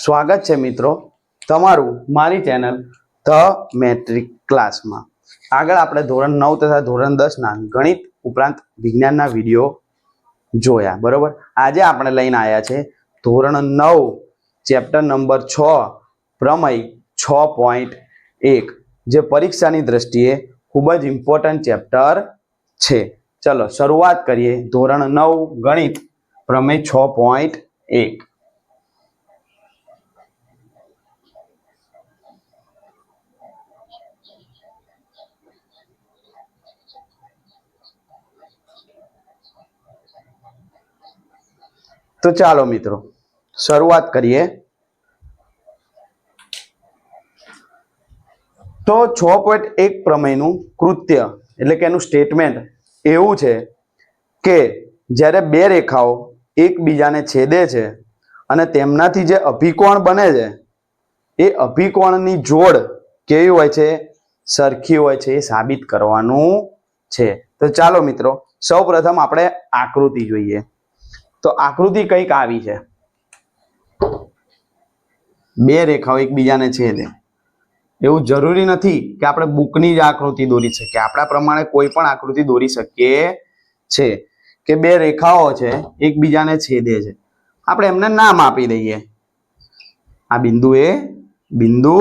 સ્વાગત છે મિત્રો તમારું મારી ચેનલ ધ મેટ્રિક ક્લાસમાં। આગળ આપણે ધોરણ 9 તથા ધોરણ 10 ના ગણિત ઉપરાંત વિજ્ઞાનના વિડીયો જોયા, બરોબર। આજે આપણે લઈને આવ્યા છે ધોરણ 9 ચેપ્ટર નંબર 6 પ્રમેય 6.1 જે પરીક્ષાની દ્રષ્ટિએ ખૂબ જ ઇમ્પોર્ટન્ટ ચેપ્ટર છે। ચલો શરૂઆત કરીએ ધોરણ 9 ગણિત પ્રમેય 6.1। तो चलो मित्रों शुरुआत करिए। तो 6.1 प्रमेयનું કૃત્ય એટલે કે એનું સ્ટેટમેન્ટ એવું છે કે જ્યારે બે રેખાઓ એકબીજાને છેદે છે અને તેમનાથી જે અભિકોણ બને છે એ અભિકોણની જોડ કેવી હોય છે, સરખી હોય છે, એ સાબિત કરવાનું છે। તો ચાલો મિત્રો સૌપ્રથમ આપણે આકૃતિ જોઈએ। तो आकृति कई आवी है, बे रेखाओं एकबीजाने छेदे। एवं जरूरी नहीं कि आपणे बुकनी ज आकृति दौरी सकीए, आपणा प्रमाणे कोई पण आकृति दौरी सकीए छे के बे रेखाओ छे एकबीजाने छेदे छे। आपणे एमने नाम आपी दईए, आ बिंदु ए, बिंदु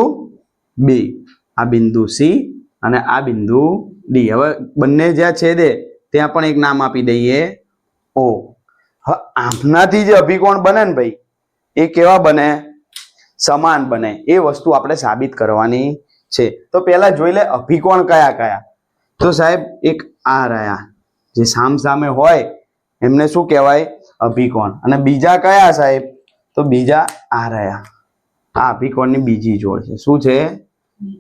बी, आ बिंदु सी अने आ बिंदु डी। हवे बंने ज्यां छेदे त्यां पण एक नाम आपी दईए ओ। आमनाथी जे अभिकोण बने ने भाई ए केवा बने, समान बने, ए वस्तु आपणे साबित करवानी छे। तो पहला जोई ले अभिकोण कया कया। तो साहेब एक आ रह्या जे सामसामे होय एमने शुं कहेवाय, अभिकोण। अने बीजा कया साहेब, तो बीजा आ रह्या, आ अभिकोणनी बीजी जोड़ छे। शुं छे,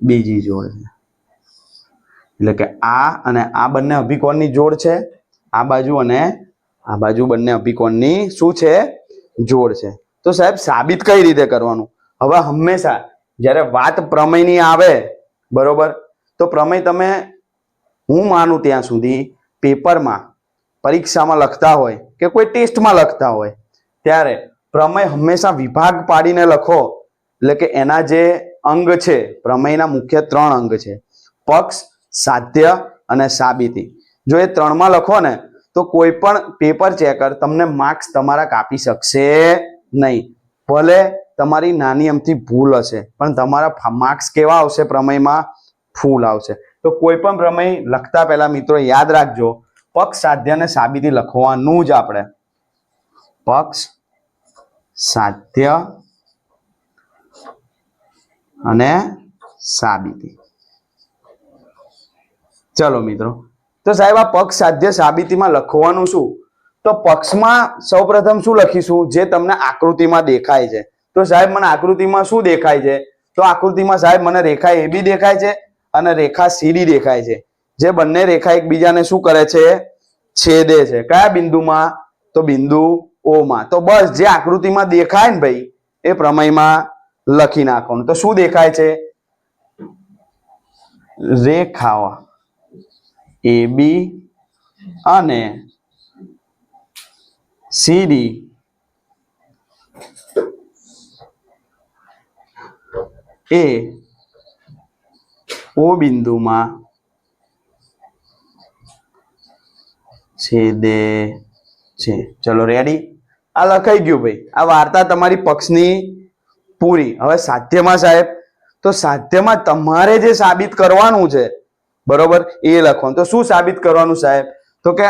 बीजी जोड़ छे। એટલે કે આ અને આ બંને અભિકોણની જોડ છે, આ બાજુ અને आ बाजू बंने अभिकोणनी शुं छे, जोड़ छे। तो साहेब साबित कई रीते करवानुं। हवे हमेशा ज्यारे वात प्रमेयनी आवे बरोबर, तो प्रमेय तमे हूँ मानु त्यां सुधी पेपर में परीक्षा में लखता होय के कोई टेस्ट में लखता होय त्यारे प्रमेय हमेशा विभाग पाड़ीने लखो। એટલે કે એના જે અંગ છે પ્રમેયના મુખ્ય ત્રણ અંગ છે, પક્ષ, સાધ્ય અને સાબિતી। જો એ ત્રણમાં લખો ને तो कोई पण पेपर चेकर तमने मार्क्स तमारा कापी शकशे नहीं। भले तमारी नानी अमथी भूल हशे पण तमारा मार्क्स केवा आवशे, प्रमेयमां फूल आवशे। तो कोई पण प्रमेय लखता पहेला मित्रों याद राखजो पक्ष, साध्य अने साबिती लखवानुं ज आपणे। पक्ष, साध्य अने साबिती। चलो मित्रों तो साहेब आ पक्ष, साध्य, साबिती में लखवानुं शुं। तो पक्ष में सौप्रथम शुं लखीशुं, जे तमने आकृति में देखाय छे। तो साहेब मने आकृति में शुं देखाय छे, तो आकृति में साहेब मने रेखा AB देखाय छे अने रेखा CD देखाय छे। जे बंने रेखा एकबीजाने शुं करे छे, छेदे छे। कया बिंदु में, तो बिंदु O में। तो बस जे आकृति में देखाय ने भाई ए प्रमेय में लखी नाखवानुं। तो शुं देखाय छे, रेखाओ AB અને CD એ O બિંદુમાં છેદે છે। ચલો રેડી, આ લખાઈ ગયું ભાઈ। આ વાર્તા તમારી પક્ષની પૂરી। હવે સાધ્યમાં સાહેબ, તો સાધ્યમાં તમારે જે સાબિત કરવાનું છે बरोबर ए लखो। तो शू साबित करवानुं साहेब, तो के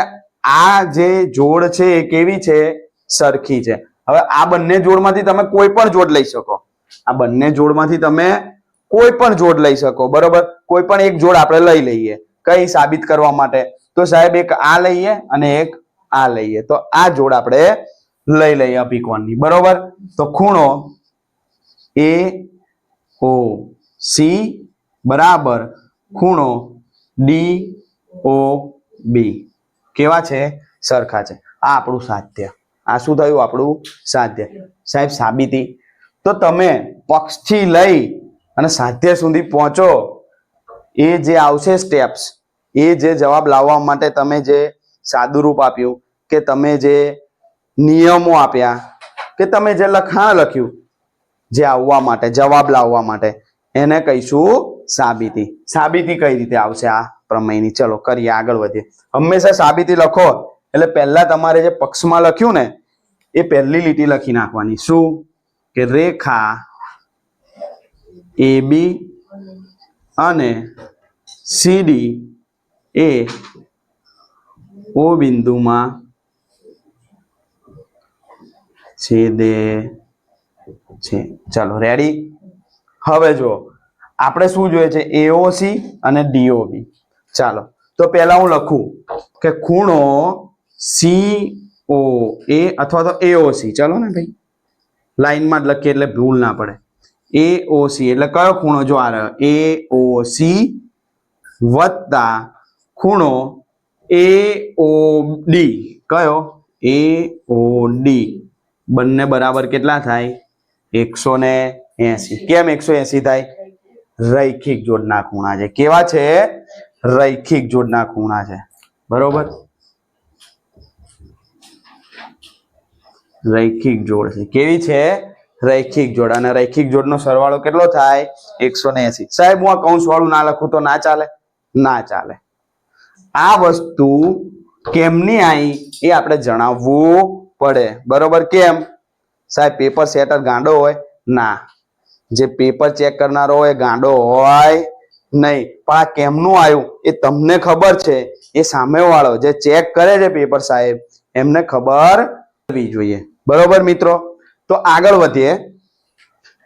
आ जे जोड़ छे ए केवी छे, सरखी छे। हवे आ बंने जोड़मांथी तमे कोई पण जोड़ लई शको, आ बंने जोड़मांथी तमे कोई पण जोड़ लई शको बरोबर। कोई पण एक जोड़ आपणे लई लईए कई साबित करवा माटे। तो साहेब एक आ लईए अने एक आ लईए। तो आ जोड़ आपणे लई लईए अभिकोणनी बरोबर। तो खूणो AOC बराबर खूणो DOB केवा छे, सरखा छे। आ आपणुं साध्य। आ शुं थयुं, आपणुं साध्य। साहेब साबिती, तो तमे पक्षथी लई अने साध्य सुधी पहोंचो ए जे आवशे स्टेप्स, ए जे जवाब लाववा माटे तमे जे सादुरूप आप्युं के तमे जे नियमो आप्या के तमे जे लखाण लख्युं, જે આવવા માટે જવાબ લાવવા માટે એને કહીશું સાબિતી. સાબિતી કઈ રીતે આવશે આ પ્રમેયની? ચલો કરીએ, આગળ વધીએ. હંમેશા સાબિતી લખો એટલે પહેલા તમારે જે પક્ષમાં લખ્યું ને એ પહેલી લીટી લખી નાખવાની. શું કે રેખા AB અને CD એ O બિંદુમાં છેદે છે. ચાલો રેડી. હવે જો આપણે શું જોઈએ છે? AOC અને DOB. ચાલો તો પહેલા હું લખું કે ખૂણો COA અથવા તો AOC. ચાલો ને ભાઈ, લાઈનમાં જ લખીએ એટલે ભૂલ ના પડે. AOC એટલે કયો ખૂણો? જો આ રહ્યો AOC વત્તા ખૂણો AOD. કયો? AOD. બંને બરાબર કેટલા થાય? 180. કેમ 180 થાય? રૈખિક જોડના ખૂણા છે. કેવા છે? રૈખિક જોડના ખૂણા છે. બરોબર, રૈખિક જોડ છે. કેવી છે? રૈખિક જોડ. અને રૈખિક જોડનો સરવાળો કેટલો થાય? 180. સાહેબ હું આ કૌંસ વાળું ના લખું તો ના ચાલે? ના ચાલે. આ વસ્તુ કેમની આવી એ આપણે જણાવવું પડે. બરોબર. કેમ સાહેબ? પેપર સેટર ગાંડો હોય? ના, જે પેપર ચેક કરનારો હોય ગાંડો હોય નહીં. પણ આ કેમનું આવ્યું એ તમને ખબર છે, એ સામેવાળો જે ચેક કરે છે પેપર સાહેબ એમને ખબર હોવી જોઈએ. બરોબર મિત્રો. તો આગળ વધીએ.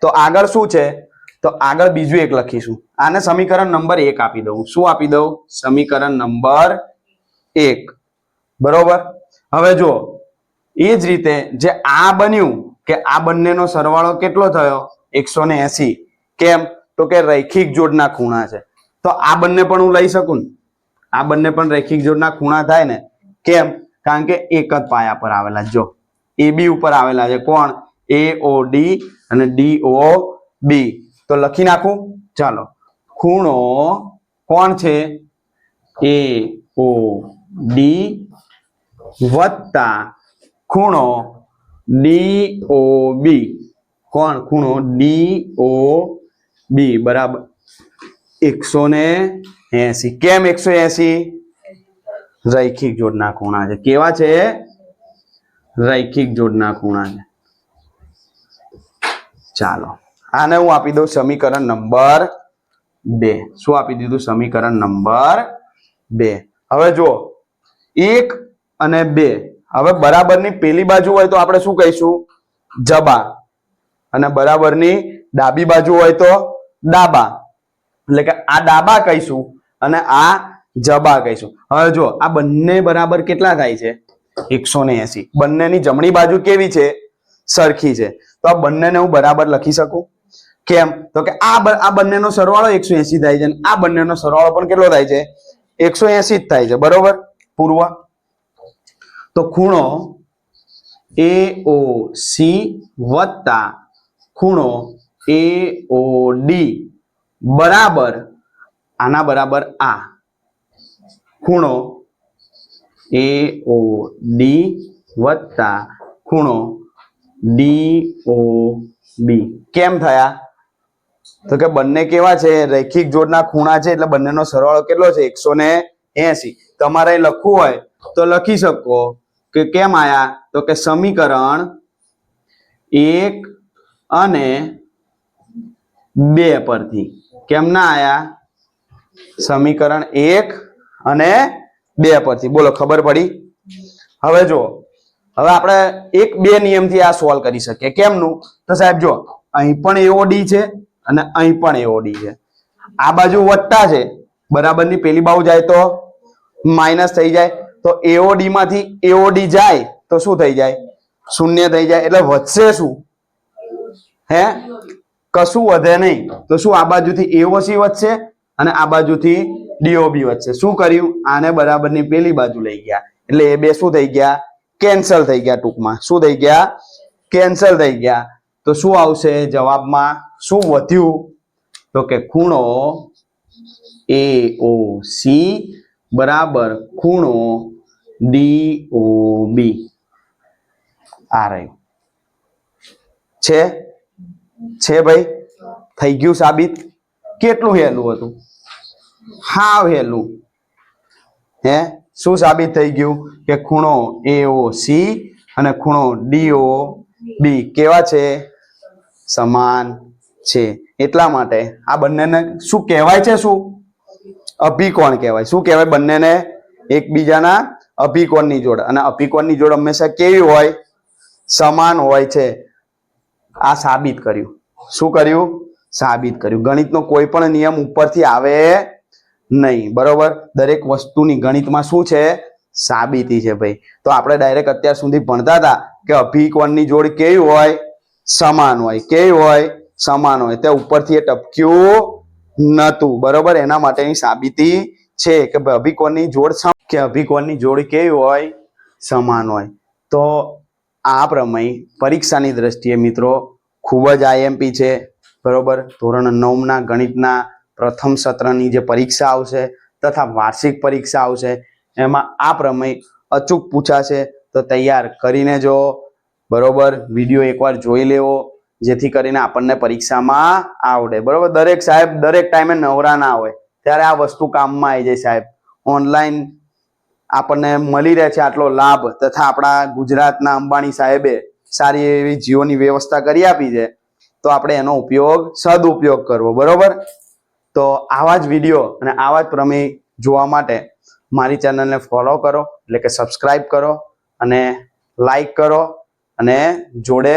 તો આગળ શું છે? તો આગળ બીજું એક લખીશું. આને સમીકરણ નંબર 1 આપી દઉં. શું આપી દઉં? સમીકરણ નંબર 1. બરોબર. હવે જો એ જ રીતે જે આ બન્યું કે આ બંનેનો સરવાળો કેટલો થયો? 180. કેમ? તો કે રૈખિક જોડના ખૂણા છે. તો આ બંને પણ હું લઈ શકું ને? આ બંને પણ રૈખિક જોડના ખૂણા થાય ને? કેમ? કારણ કે એક જ પાયા પર આવેલા. જો AB ઉપર આવેલા છે. કોણ? AOD અને DOB. તો લખી નાખું. ચાલો, ખૂણો કોણ છે? AOD વત્તા ખૂણો DOB. કોણ? ખૂણો DOB બરાબર 180. કેમ 180? રૈખિક જોડના ખૂણા છે. કેવા છે? રૈખિક જોડના ખૂણા છે. ચાલો આને હું આપી દઉં સમીકરણ નંબર 2. શું આપી દીધું? સમીકરણ નંબર 2. હવે જો 1 અને 2 હવે બરાબરની પેલી બાજુ હોય તો આપણે શું કહીશું? જબા. અને બરાબરની ડાબી બાજુ હોય તો ડાબા. એટલે કે આ ડાબા કહીશું અને આ જબા કહીશું. હવે જો આ બંને બરાબર કેટલા થાય છે? 180. બંનેની જમણી બાજુ કેવી છે? સરખી છે. તો આ બંનેને હું બરાબર લખી શકું. કેમ? તો કે આ બંનેનો સરવાળો 180 થાય છે અને આ બંનેનો સરવાળો પણ કેટલો થાય છે? 180 જ થાય છે. બરોબર. પૂર્વ. તો ખૂણો AOC વત્તા ખૂણો AOD બરાબર આના બરાબર આ ખૂણો AOD વત્તા ખૂણો DOB. કેમ થયા? તો કે બંને કેવા છે? રૈખિક જોડના ખૂણા છે એટલે બંનેનો સરવાળો કેટલો છે? 180. તમારે લખવું હોય તો લખી શકો કે કેમ આયા? તો કે સમીકરણ 1 અને 2 પરથી. કેમ ના આયા? સમીકરણ 1 અને 2 પરથી. બોલો, ખબર પડી? હવે જો હવે આપણે 1-2 નિયમથી આ સોલ્વ કરી શકીએ. કેમનું? તો સાહેબ જો અહીં પણ AOD છે અને અહીં પણ AOD છે. આ બાજુ વત્તા છે, બરાબરની પેલી બાજુ જાય તો માઇનસ થઈ જાય. તો AOD માંથી AOD જાય તો શું થઈ જાય? શૂન્ય થઈ જાય. એટલે વધશે શું? હે? કશું વધે નહીં. તો શું આ બાજુથી AOC વધશે અને આ બાજુથી DOB વધશે. શું કર્યું? આને બરાબરની પેલી બાજુ લઈ ગયા એટલે એ બે શું થઈ ગયા? કેન્સલ થઈ ગયા. ટૂંકમાં શું થઈ ગયા? કેન્સલ થઈ ગયા. તો શું આવશે જવાબમાં? શું વધ્યું? તો કે ખૂણો AOC બરાબર ખૂણો DOB. આ રહ્યું છે. છે ભાઈ? થઈ ગયું સાબિત. કેટલું હેલું હતું? હાવ હેલું. હે શું સાબિત થઈ ગયું કે ખૂણો AOC અને ખૂણો DOB કેવા છે? સમાન છે. એટલા માટે આ બંનેને શું કહેવાય છે? શું અભિકોણ કહેવાય. શું કહેવાય? બંનેને એકબીજાના અભિકોણની જોડ. અને અભિકોણની જોડ હંમેશા કેવી હોય? સમાન હોય છે. આ સાબિત કર્યું. શું કર્યું? સાબિત કર્યું. ગણિતનો કોઈ પણ નિયમ ઉપરથી આવે નહીં. બરોબર? દરેક વસ્તુની ગણિતમાં શું છે? સાબિતી છે ભાઈ. તો આપણે ડાયરેક્ટ અત્યાર સુધી ભણતા હતા કે અભિકોણની જોડ કેવી હોય? સમાન હોય. કેવી હોય? સમાન હોય. તે ઉપરથી એ ટપક્યું નતું. બરોબર? એના માટેની સાબિતી છે કે અભિકોણની જોડ કેવી હોય? સમાન હોય. તો આ પ્રમેય પરીક્ષાની દ્રષ્ટિએ મિત્રો ખૂબ જ IMP છે. બરોબર? ધોરણ 9ના ગણિતના પ્રથમ સત્રની જે પરીક્ષા આવશે તથા વાર્ષિક પરીક્ષા આવશે એમાં આ પ્રમેય અચૂક પૂછાશે. તો તૈયાર કરીને જો. બરોબર? વિડીયો એકવાર જોઈ લેવો જેથી કરીને આપણને પરીક્ષામાં આવડે. બરોબર? દરેક સાહેબ દરેક ટાઈમે નવરા ના હોય ત્યારે આ વસ્તુ કામમાં આવી જાય સાહેબ. ઓનલાઈન આપણને મળી રહે છે આટલો લાભ તથા આપણા ગુજરાતના અંબાણી સાહેબે સારી એવી જીઓની વ્યવસ્થા કરી આપી છે. તો આપણે એનો સદુપયોગ કરવો. બરોબર? તો આવા જ વિડીયો અને આવા જ પ્રમેય જોવા માટે મારી ચેનલને ફોલો કરો એટલે કે સબસ્ક્રાઇબ કરો અને લાઈક કરો અને જોડે